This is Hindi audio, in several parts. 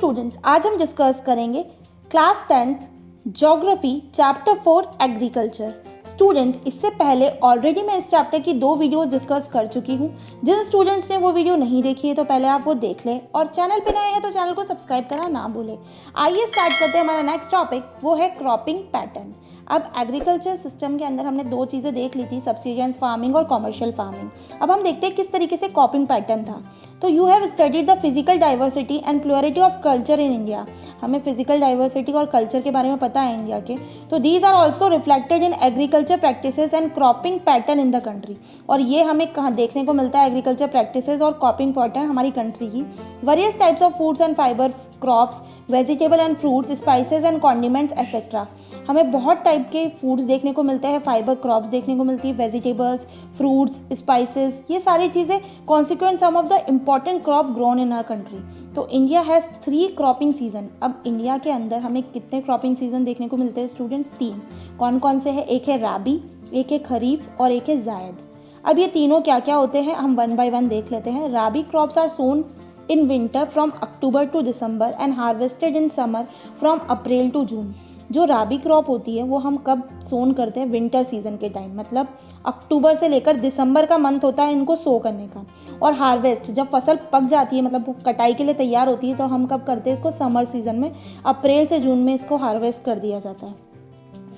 स्टूडेंट्स, आज हम डिस्कस करेंगे class 10th geography chapter 4 agriculture. Students, इससे पहले ऑलरेडी मैं इस चैप्टर की 2 वीडियोस डिस्कस कर चुकी हूँ। जिन स्टूडेंट्स ने वो वीडियो नहीं देखी है तो पहले आप वो देख लें और चैनल पे नए हैं तो चैनल को सब्सक्राइब करना ना भूलें। आइए स्टार्ट करते हैं। हमारा नेक्स्ट टॉपिक वो है क्रॉपिंग पैटर्न। अब एग्रीकल्चर सिस्टम के अंदर हमने 2 चीज़ें देख ली थी, सब्सिडेंस फार्मिंग और कॉमर्शियल फार्मिंग। अब हम देखते हैं किस तरीके से क्रॉपिंग पैटर्न था। तो you have studied the physical diversity and plurality of culture in India. हमें फिजिकल डाइवर्सिटी और कल्चर के बारे में पता है इंडिया के। तो these are also reflected in agriculture practices and cropping pattern in the country. और ये हमें कहाँ देखने को मिलता है, एग्रीकल्चर प्रैक्टिसेस और क्रॉपिंग पैटर्न हमारी कंट्री की। Various types of foods and fibre crops, vegetable and fruits, spices and condiments etcetera. हमें बहुत टाइप के फूड्स देखने को मिलते हैं, फाइबर क्रॉप्स देखने को मिलती है, वेजिटेबल्स, फ्रूट्स, स्पाइसेस, ये सारी चीज़ें consequent some of the important crop grown in our country. तो इंडिया हैज़ 3 क्रॉपिंग सीजन। अब इंडिया के अंदर हमें कितने क्रॉपिंग सीजन देखने को मिलते हैं स्टूडेंट्स? 3। कौन कौन से हैं? एक है राबी, एक है खरीफ और एक है जायद। अब ये तीनों क्या क्या होते हैं हम 1 by 1 देख लेते हैं। Rabi crops are sown in winter from October to December and harvested in summer from April to June। जो राबी क्रॉप होती है वो हम कब सोन करते हैं? विंटर सीजन के टाइम, मतलब अक्टूबर से लेकर दिसंबर का मंथ होता है इनको सो करने का। और हार्वेस्ट जब फसल पक जाती है, मतलब कटाई के लिए तैयार होती है, तो हम कब करते हैं इसको? समर सीजन में, अप्रैल से जून में इसको हार्वेस्ट कर दिया जाता है।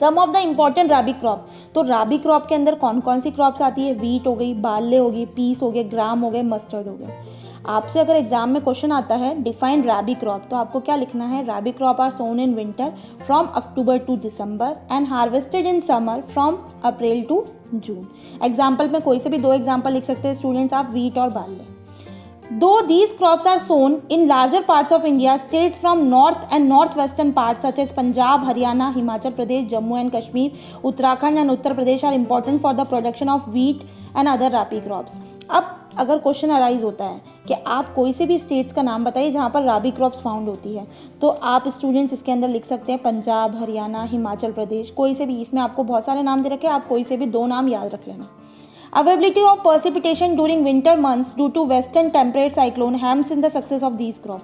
Some of the important rabi crop. तो राबी क्रॉप के अंदर कौन कौन सी क्रॉप्स आती है? वीट हो गई, बार्ले हो गई, पीस हो गए, ग्राम हो गए, मस्टर्ड हो गए। आपसे अगर एग्जाम में क्वेश्चन आता है डिफाइन राबी क्रॉप, तो आपको क्या लिखना है? Rabi crop are sown in winter from October to December and harvested in summer from April to June. Example में कोई से भी 2 एग्जाम्पल लिख सकते हैं स्टूडेंट्स आप, वीट और barley. Though these crops are sown in larger parts of India, states from north and northwestern parts such as Punjab, Haryana, Himachal Pradesh, Jammu and Kashmir, Uttarakhand and Uttar Pradesh are important for the production of wheat and other rabi crops। अब अगर क्वेश्चन अराइज होता है कि आप कोई से भी स्टेट्स का नाम बताइए जहाँ पर राबी क्रॉप्स फाउंड होती है, तो आप स्टूडेंट्स इसके अंदर लिख सकते हैं पंजाब, हरियाणा, हिमाचल प्रदेश, कोई से भी। इसमें आपको बहुत सारे नाम दे रखे हैं, आप कोई से भी 2 नाम याद रख लेना। Availability of precipitation during winter months due to western temperate cyclone hampers in the success of these crop।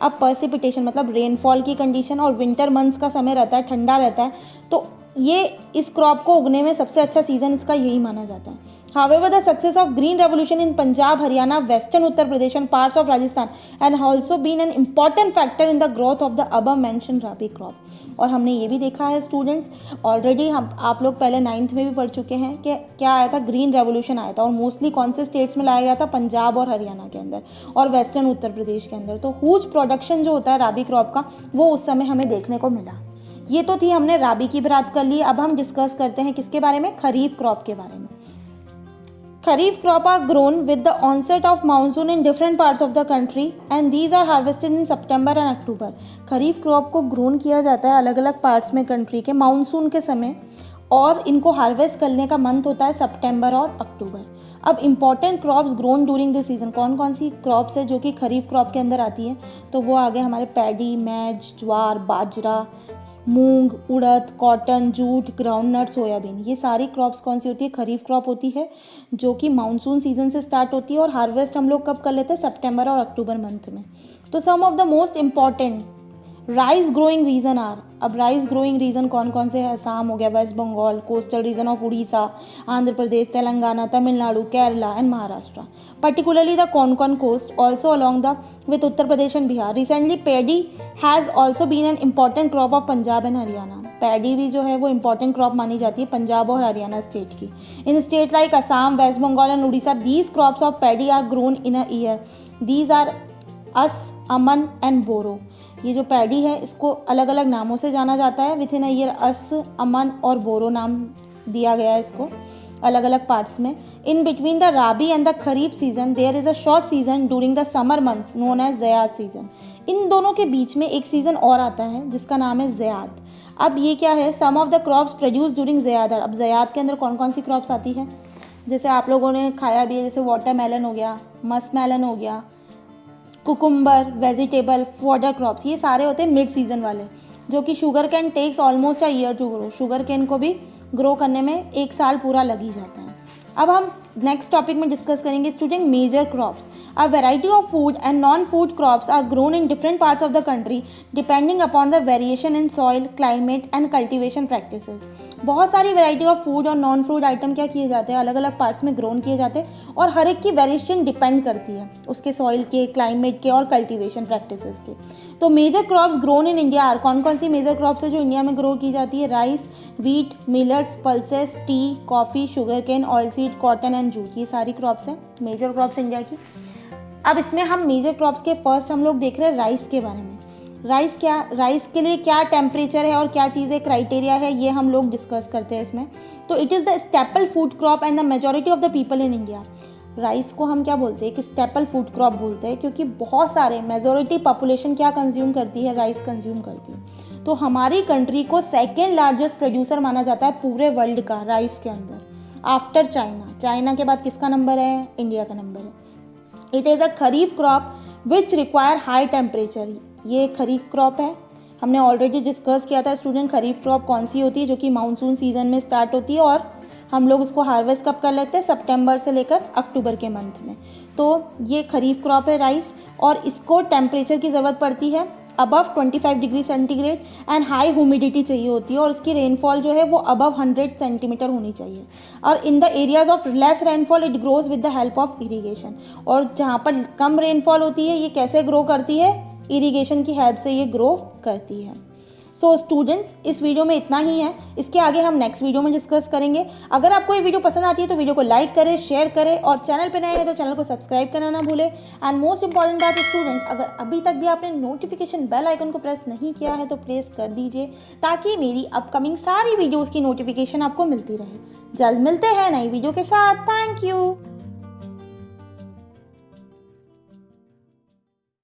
अब precipitation मतलब रेनफॉल की कंडीशन, और विंटर मंथ्स का समय रहता है, ठंडा रहता है, तो ये इस क्रॉप को उगने में सबसे अच्छा सीजन इसका यही माना जाता है। However, the success of green revolution in Punjab, Haryana, Western Uttar Pradesh and parts of Rajasthan and also been an important factor in the growth of the above mentioned rabi crop। और हमने ये भी देखा है स्टूडेंट्स, ऑलरेडी हम आप लोग पहले 9th में भी पढ़ चुके हैं कि क्या आया था? ग्रीन रेवोल्यूशन आया था, और मोस्टली कौन से स्टेट्स में लाया गया था? पंजाब और हरियाणा के अंदर और वेस्टर्न उत्तर प्रदेश के अंदर। तो ह्यूज प्रोडक्शन जो होता है राबी क्रॉप का वो उस समय हमें देखने को मिला। ये तो थी हमने राबी की बात कर ली। अब हम डिस्कस करते हैं किसके बारे में? खरीफ क्रॉप के बारे में। Kharif crop are grown with the onset of monsoon in different parts of the country and these are harvested in September and October। Kharif crop को ग्रोन किया जाता है अलग अलग पार्ट्स में कंट्री के मानसून के समय, और इनको हार्वेस्ट करने का मंथ होता है सितंबर और अक्टूबर। अब important crops grown during this season, कौन कौन सी क्रॉप्स है जो कि खरीफ क्रॉप के अंदर आती है? तो वो आगे हमारे पैडी, मैज, ज्वार, बाजरा, मूंग, उड़द, कॉटन, जूट, ग्राउंडनट, सोयाबीन। ये सारी क्रॉप्स कौन सी होती है? खरीफ क्रॉप होती है, जो कि मानसून सीजन से स्टार्ट होती है और हार्वेस्ट हम लोग कब कर लेते हैं? सितंबर और अक्टूबर मंथ में। तो some of the most important rice growing region are. अब राइस ग्रोइंग रीजन कौन कौन से हैं? असम हो गया, West Bengal, coastal region of Orissa, Andhra Pradesh, Telangana, Tamil Nadu, Kerala and Maharashtra. Particularly the Konkan coast also along the with Uttar Pradesh and Bihar. Recently paddy has also been an important crop of Punjab and Haryana. Paddy भी जो है वो इम्पॉर्टेंट क्रॉप मानी जाती है पंजाब और हरियाणा स्टेट की। In state like Assam, West Bengal and Orissa these crops of paddy are grown in a year. These are aus, aman and boro. ये जो पैडी है इसको अलग अलग नामों से जाना जाता है विथ इन अ ईयर। अस, अमन और बोरो नाम दिया गया है इसको अलग अलग पार्ट्स में। In between the rabi and the kharif season there is a short season during the summer months known as zaid season. इन दोनों के बीच में एक सीजन और आता है जिसका नाम है ज़याद। अब ये क्या है? Some of the crops produce during zaid. अब ज़याद के अंदर कौन कौन सी क्रॉप्स आती है? जैसे आप लोगों ने खाया भी है, जैसे वाटरमेलन हो गया, मस्कमेलन हो गया, कुकुम्बर, वेजिटेबल, फॉडर क्रॉप्स। ये सारे होते हैं मिड सीजन वाले, जो कि sugar cane takes almost a year to grow. Sugar cane को भी ग्रो करने में 1 साल पूरा लग ही जाता है। अब हम नेक्स्ट टॉपिक में डिस्कस करेंगे student major crops. A variety of food and non-food crops are grown in different parts of the country depending upon the variation in soil, climate and cultivation practices. बहुत सारी वैरायटी ऑफ फूड और नॉन फूड आइटम क्या किए जाते हैं, अलग अलग पार्ट्स में ग्रोन किए जाते हैं और हर एक की वेरिएशन डिपेंड करती है उसके सॉइल के, क्लाइमेट के और कल्टीवेशन प्रैक्टिसेस के. तो major crops grown in India are, कौन कौन सी मेजर क्रॉप्स है जो इंडिया में ग्रो की जाती है? Rice, wheat, millets, pulses, tea, coffee, sugar cane, oil seed, cotton and jute. ये सारी क्रॉप्स हैं मेजर क्रॉप्स इंडिया की. अब इसमें हम मेजर क्रॉप्स के फर्स्ट हम लोग देख रहे हैं राइस के बारे में. राइस के लिए क्या टेम्परेचर है और क्या चीज़ें क्राइटेरिया है, ये हम लोग डिस्कस करते हैं इसमें. तो it is the staple food crop and the majority of the people in India. Rice को हम क्या बोलते हैं? कि स्टेपल फूड क्रॉप बोलते हैं, क्योंकि बहुत सारे मेजॉरिटी पॉपुलेशन क्या कंज्यूम करती है? राइस कंज्यूम करती है. तो हमारी कंट्री को सेकेंड लार्जेस्ट प्रोड्यूसर माना जाता है पूरे वर्ल्ड का राइस के अंदर, आफ्टर चाइना. चाइना के बाद किसका नंबर है? इंडिया का नंबर है. It is a kharif crop which require high temperature. ये खरीफ क्रॉप है, हमने ऑलरेडी डिस्कस किया था स्टूडेंट. खरीफ क्रॉप कौन सी होती है? जो कि मानसून सीजन में स्टार्ट होती है और हम लोग उसको हार्वेस्ट कब कर लेते हैं? सितंबर से लेकर अक्टूबर के मंथ में. तो ये खरीफ क्रॉप है राइस, और इसको टेम्परेचर की ज़रूरत पड़ती है above 25 degree centigrade and high humidity चाहिए होती है, और इसकी रेनफॉल जो है वो अबव 100 सेंटीमीटर होनी चाहिए. और in the areas of less rainfall it grows with the help of irrigation. और जहाँ पर कम रेनफॉल होती है ये कैसे ग्रो करती है? इरीगेशन की हेल्प से ये ग्रो करती है. सो स्टूडेंट्स, इस वीडियो में इतना ही है. इसके आगे हम नेक्स्ट वीडियो में डिस्कस करेंगे. अगर आपको ये वीडियो पसंद आती है तो वीडियो को लाइक करें, शेयर करें, और चैनल पर नए हैं तो चैनल को सब्सक्राइब करना ना भूलें. एंड मोस्ट इंपॉर्टेंट बात स्टूडेंट, अगर अभी तक भी आपने नोटिफिकेशन बेल आइकन को प्रेस नहीं किया है तो प्रेस कर दीजिए, ताकि मेरी अपकमिंग सारी वीडियोज़ की नोटिफिकेशन आपको मिलती रहे. जल्द मिलते हैं नई वीडियो के साथ. Thank you.